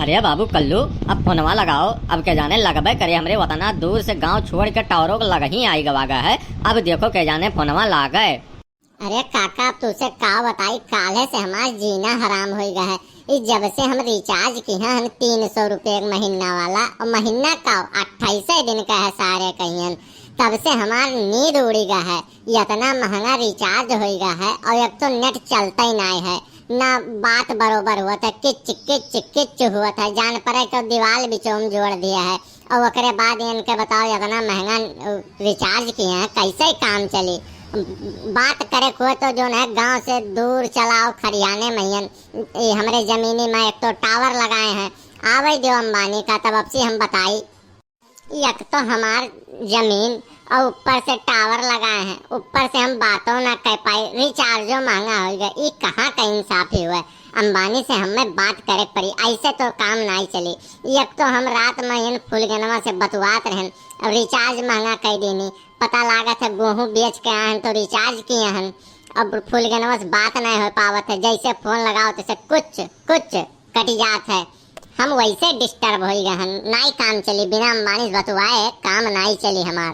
अरे बाबू कल्लू, अब फोनवा लगाओ। अब के जाने लगबे करे हमरे वतना दूर से गांव छोड़ के टावरों को लग ही आई गवागा है। अब देखो के जाने फोनवा लागे। अरे काका, अब तुझसे का बताई, काले से हमारा जीना हराम हो गया है। इस जब से हम रिचार्ज की हैं हम 300 रुपये एक महीना वाला, और महीना का 28 दिन का है सारे कहियन। तब से हमारा नींद उड़ी गया है। इतना महंगा रिचार्ज हो गया है, और एक तो नेट चलता ही नहीं है, ना बात बरोबर हुआ था, किच किच किच हुआ था, जान पड़े तो दीवार बिचोम जोड़ दिया है। और ओकरे बाद इनके बताओ इतना महंगा रिचार्ज किए हैं, कैसे काम चली। बात करे को तो जो है गांव से दूर चलाओ खरियाने मैयन, हमारे जमीनी में एक तो टावर लगाए हैं, आवे दो अंबानी का। तब अब से हम बताई, एक तो हमार जमीन और ऊपर से टावर लगाए हैं, ऊपर से हम बातों ना कर पाए, रिचार्जो महंगा हो गया। ये कहाँ का इंसाफी हुआ। अंबानी से हमें बात करे पड़ी, ऐसे तो काम नहीं चली। एक तो हम रात में इन फुलगनवा से बतवात रहें, अब रिचार्ज महंगा कर देनी। पता लागत है गेहूँ बेच के आए हैं तो रिचार्ज किए हैं, अब फुलगनवा से बात नहीं हो पावत है। जैसे फोन लगाओ तैसे कुछ कुछ कट जात है। हम वैसे डिस्टर्ब हो गए हैं, नहीं काम चली। बिना अंबानी बतवाए काम नहीं चली हमार।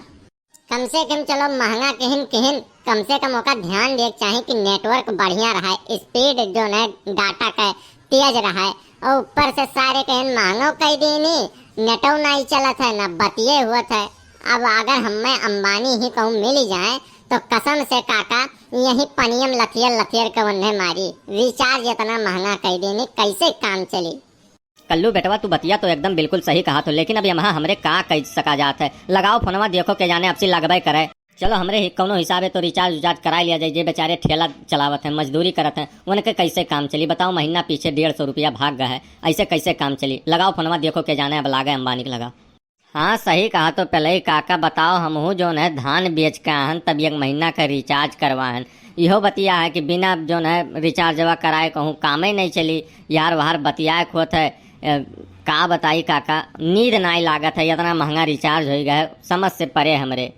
कम से कम चलो महंगा कहिन कहिन, कम से कम ओका ध्यान दे चाहिए कि नेटवर्क बढ़िया रहा, स्पीड जो है डाटा का तेज रहा, और ऊपर से सारे कहिन महंगो कह देनी, नेटो नहीं चलत है, न बतिये हुआ था। अब अगर हमें अंबानी ही कहूँ मिल जाए तो कसम से काका यही पनियम लथियर लथियर के उन्हें मारी। रिचार्ज इतना महंगा कह देनी, कैसे काम चली। कल्लू बेटवा, तू बतिया तो एकदम बिल्कुल सही कहा तो, लेकिन अब यहाँ हमरे का कह सका जात है। लगाओ फोनवा, देखो के जाने अब से लगबे करे। चलो हमरे कौनो हिसाबे तो रिचार्ज उचार्ज करा लिया जाए। जे बेचारे ठेला चलावत हैं, मजदूरी करत हैं, उनके कैसे काम चली बताओ। महीना पीछे 150 रुपया भाग गया है, ऐसे कैसे काम चली। लगाओ फोनवा, देखो के जाने अब लागे अंबानी के लगा। हाँ सही कहा तो पहले ही काका, बताओ हमहू जो है धान बेच के आहन, तब एक महीना का रिचार्ज करवाहन। इहो बतिया है कि बिना जो है रिचार्जवा कराए कहूँ काम ही नहीं चली। यार वार बतियाए खोत है, का बताई काका, नींद नहीं लागत है, इतना महंगा रिचार्ज हो गया है, समझ से परे हमरे।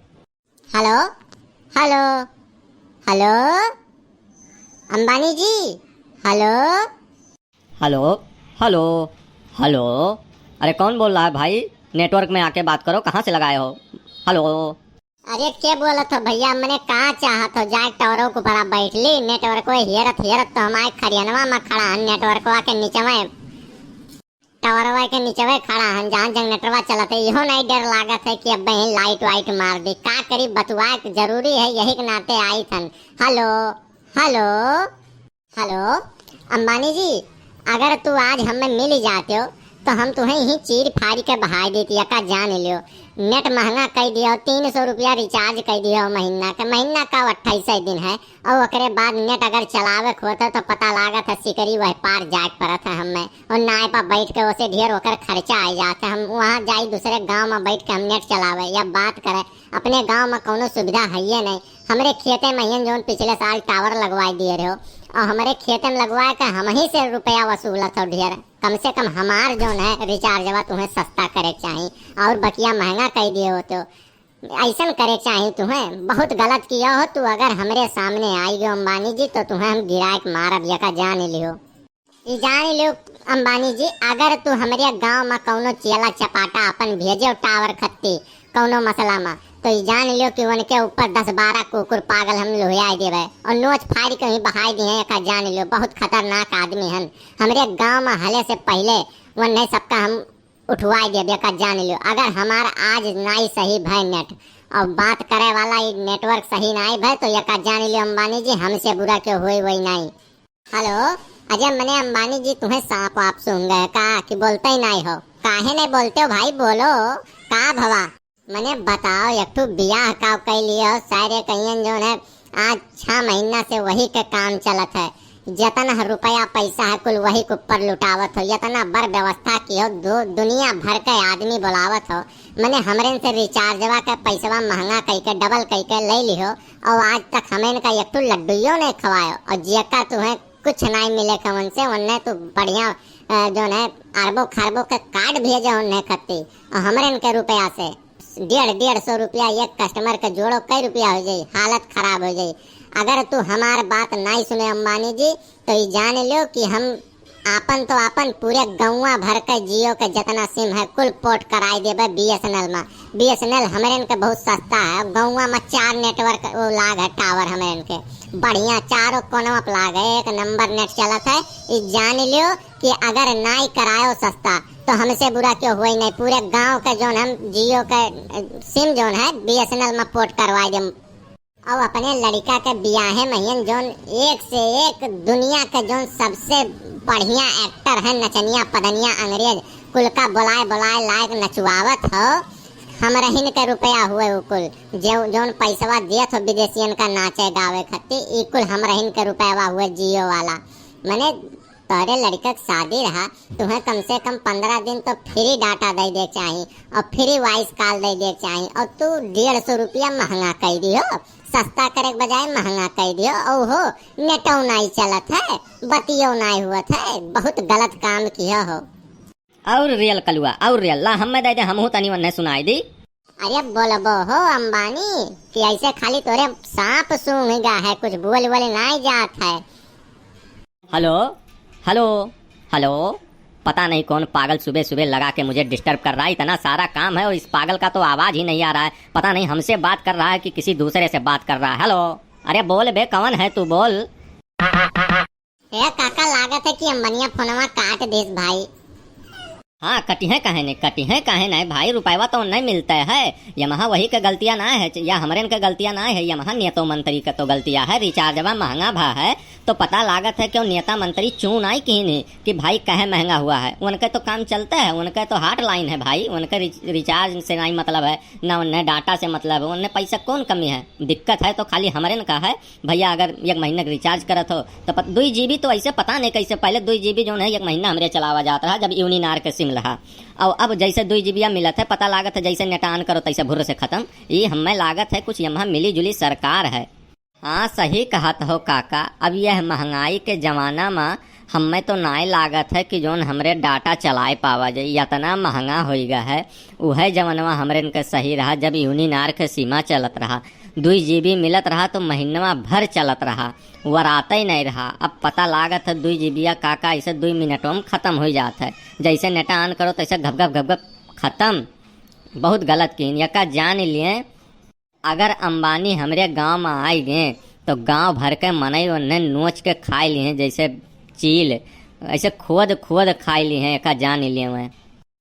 हेलो हेलो हेलो अंबानी जी, हेलो हेलो हेलो हेलो। अरे कौन बोल रहा है भाई? नेटवर्क में आके बात करो, कहाँ से लगाए हो? हेलो। अरे क्या बोला था भैया, मैंने कहा चाहत हो जाए टावरों को बड़ा बैठ ली, नेटवर्क हेरत हेरत तो हमारे खरियनवा में खड़ा है, नेटवर्क के नीचे में टावरवा के नीचे में खड़ा है, जहाँ जनरेटरवा चलते इहो नहीं डर लागत है कि अब बहन लाइट वाइट मार दी। का करी बतवाए जरूरी है, यही के नाते आई थन। हेलो हेलो हेलो अंबानी जी, अगर तू आज हमें मिल जाते हो तो हम तुम्हें ही चीर फाड़ी के बहा देती का जान लियो। नेट महंगा कह दिया, 300 रुपया रिचार्ज कह दिया महीना का 28 दिन है, और ओकरे बाद नेट अगर चलावे होता तो पता लागत है सिकरी वह पार जाग पड़त है हमें, और नाय पर बैठ के उसे ढेर होकर खर्चा आ जाता है। हम वहाँ जाए दूसरे गांव में बैठ के हम नेट चलावे या बात करे, अपने गांव में कोनो सुविधा है ये नहीं। हमारे खेते में जो पिछले साल टावर लगवा दिए रहे हो, और हमारे खेत में लगवाए के हम ही से रुपया वसूलत हो ढेर। कम से कम हमार जो है रिचार्जवा तुम्हें सस्ता करे चाहिए, और बकिया महंगा कह दिए हो तो ऐसा करे चाहिए। तुम्हें बहुत गलत किया हो तू, अगर हमारे सामने आई हो अंबानी जी तो तुम्हें हम गिरा के मारब, यका जान लियो। जान लियो अंबानी जी, अगर तू हमारे गांव में कौनो चेला चपाटा अपन भेजो टावर खत्ती कौनो मसला में, तो जान लियो कि उनके ऊपर 10-12 कुकुर पागल हम लोहिया देवे और नोच फाड़ के ही बहाई दिए का जान लियो। बहुत खतरनाक आदमी हन हमारे गांव में, हले से पहले उन्हें सबका हम उठवा देवे का जान लियो। अगर हमारा आज नहीं सही भय नेट और बात करे वाला नेटवर्क सही नहीं भय तो यह का जान लियो अंबानी जी, हमसे बुरा क्यों हुई वही नहीं। हेलो अजय, मैंने अंबानी जी तुम्हें सांप आप सुन गए का कि बोलते ही नहीं हो? काहे नहीं बोलते हो भाई, बोलो का भवा। मैंने बताओ एक तो बियाह का कह लिया सारे कहियन जो है आज 6 महीना से वही के काम चलत है, जितना रुपया पैसा है कुल वही के ऊपर लुटावत हो, इतना बड़ व्यवस्था की हो, दुनिया भर के आदमी बुलावत हो। मैंने हमरे से रिचार्जवा का पैसा महंगा कह के डबल कह के ले लियो, और आज तक हमें का एक तो लड्डूयो नहीं खवायो, और जेका तुम्हें कुछ नहीं मिले का उनसे, उन्हें तो बढ़िया जो है अरबों खरबों के कार्ड भेजे उन्हें खत्ती, और हमरे के रुपया से 150 रुपया एक कस्टमर के जोड़ो कई रुपया हो जाये, हालत खराब हो जाये। अगर तू हमार बात नहीं सुने अंबानी जी तो ये जान लो कि हम आपन तो आपन पूरे गौवा भर के जियो के जितना सिम है कुल पोर्ट कराई देबे बीएसएनएल में। बीएसएनएल हमारे के बहुत सस्ता है। गौवा में 4 नेटवर्क वो लाग है टावर हमारे के बढ़िया, चारों कोनवा पे लाग है, एक नंबर नेट चलत है। ई जान लियो कि अगर नाई करायो सस्ता तो हमसे बुरा क्यों हुई नहीं। पूरे गांव के जोन हम जियो के सिम जोन है बीएसएनएल में पोर्ट करवा दे। और अपने लड़का के बियाहे महियन जोन एक से एक दुनिया के जोन सबसे बढ़िया एक्टर है, नचनिया पदनिया अंग्रेज कुल का बुलाए बुलाए लायक नचवावत हो। हमरहिन के रुपया हुए वो कुल जो जोन पैसवा दियत हो विदेशियन का नाचे गावे खातिर, ई कुल हमरहिन के रुपया हुए जियो वाला। मैंने तोरे लड़का के शादी रहा, तुम्हें कम से कम 15 दिन तो फ्री डाटा दे दे चाहिए और फ्री वॉइस कॉल दे दे चाहिए। और तू 150 रुपया महंगा कर दियो, सस्ता करे के बजाय महंगा कर दियो। ओहो नेटो नहीं चलत है, बतियो नहीं हुआ है, बहुत गलत काम किया हो। और रियल कलुआ और रियल ला हमें दे दे, हमहू तनी वन्ने सुनाई दी। अरे बोलबो हो अंबानी कि ऐसे खाली तोरे सांप सूंघेगा है, कुछ बोल नहीं जात है। हेलो हेलो हेलो, पता नहीं कौन पागल सुबह सुबह लगा के मुझे डिस्टर्ब कर रहा है। इतना सारा काम है और इस पागल का तो आवाज ही नहीं आ रहा है। पता नहीं हमसे बात कर रहा है कि किसी दूसरे से बात कर रहा है। हेलो, अरे बोल बे, कौन है तू, बोल। ए काका लागत है कि अंबनिया फोनवा काट देस भाई। हाँ कटी है काहे नहीं भाई, रुपया तो नहीं मिलता है। यमहा वही के गलतियां ना है या हमारे के गलतियां ना है, यमहा नेतो मंत्री का तो गलतियां है। रिचार्जवा महंगा भा है तो पता लागत है क्यों नेता मंत्री चून आई की नहीं कि भाई कहे महंगा हुआ है। उनके तो काम चलता है, उनके तो हार्ट लाइन है भाई, उनके रिचार्ज से नहीं मतलब है ना उन्हें डाटा से मतलब है। उन्हें पैसा कौन कमी है, दिक्कत है तो खाली हमारे का है। भैया अगर 1 महीने का रिचार्ज करत हो तो 2 GB तो ऐसे पता नहीं कैसे, पहले 2 GB जो है 1 महीना हमारे चलावा जाता रहा जब यूनिनार के सिम रहा। और अब जैसे 2 GB मिलत है, पता लागत है जैसे नेट ऑन करो तैसे भुर्र से खत्म। ये हमें लागत है कुछ यमहा मिली जुली सरकार है। हाँ सही कहत हो काका, अब यह महंगाई के जमाना में हमें तो नाई लागत है कि जोन हमरे डाटा चलाए पावा जाए, इतना महंगा हो गया है। वह जमानवा हमरे के सही रहा जब यूनिनार के सीमा चलत रहा, 2 GB मिलत रहा तो महीनवा भर चलत रहा, वराता ही नहीं रहा। अब पता लागत है 2 GB काका ऐसे 2 मिनटों में खत्म हो जाता है, जैसे नेट ऑन करो तैसे घप घप खत्म। बहुत गलत की यका जान लिए। अगर अंबानी हमरे गांव में आई गए तो गांव भर के मनई उन्हें नोच के खाए लिए, जैसे चील ऐसे खोद खाए लिए हैं, एका जान लिए हुए।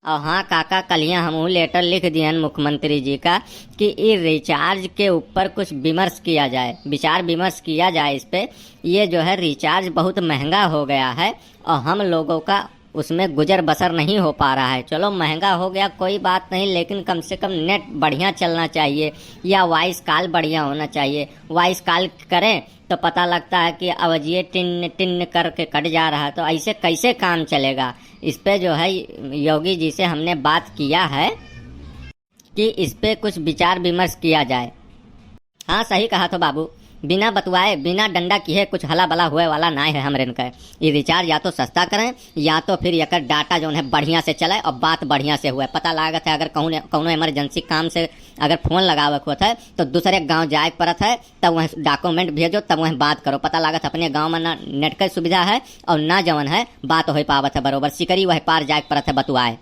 और हाँ काका, कलिया हम लेटर लिख दिए मुख्यमंत्री जी का कि इस रिचार्ज के ऊपर कुछ विमर्श किया जाए, विचार विमर्श किया जाए इस पे। ये जो है रिचार्ज बहुत महंगा हो गया है और हम लोगों का उसमें गुजर बसर नहीं हो पा रहा है। चलो महंगा हो गया कोई बात नहीं, लेकिन कम से कम नेट बढ़िया चलना चाहिए या वॉइस कॉल बढ़िया होना चाहिए। वॉइस कॉल करें तो पता लगता है कि आवाज़ टिन टिन करके कट जा रहा है, तो ऐसे कैसे काम चलेगा। इस पे जो है योगी जी से हमने बात किया है कि इस पे कुछ विचार विमर्श किया जाए। हाँ सही कहा तो बाबू, बिना बतवाए बिना डंडा किए कुछ हला बला हुए वाला ना है हमरे का। ये रिचार्ज या तो सस्ता करें या तो फिर यकर डाटा जो है बढ़िया से चले और बात बढ़िया से हुए। पता लागत है अगर कौनो इमरजेंसी काम से अगर फोन लगावक होता है तो दूसरे गांव जाए पड़त है, तब वह डॉक्यूमेंट भेजो तब वह बात करो। पता लागत अपने गांव में ना नेट की सुविधा है और ना जवन है बात हो पावत है बरोबर, सिकरी वह पार जाए पड़त है बतुआए।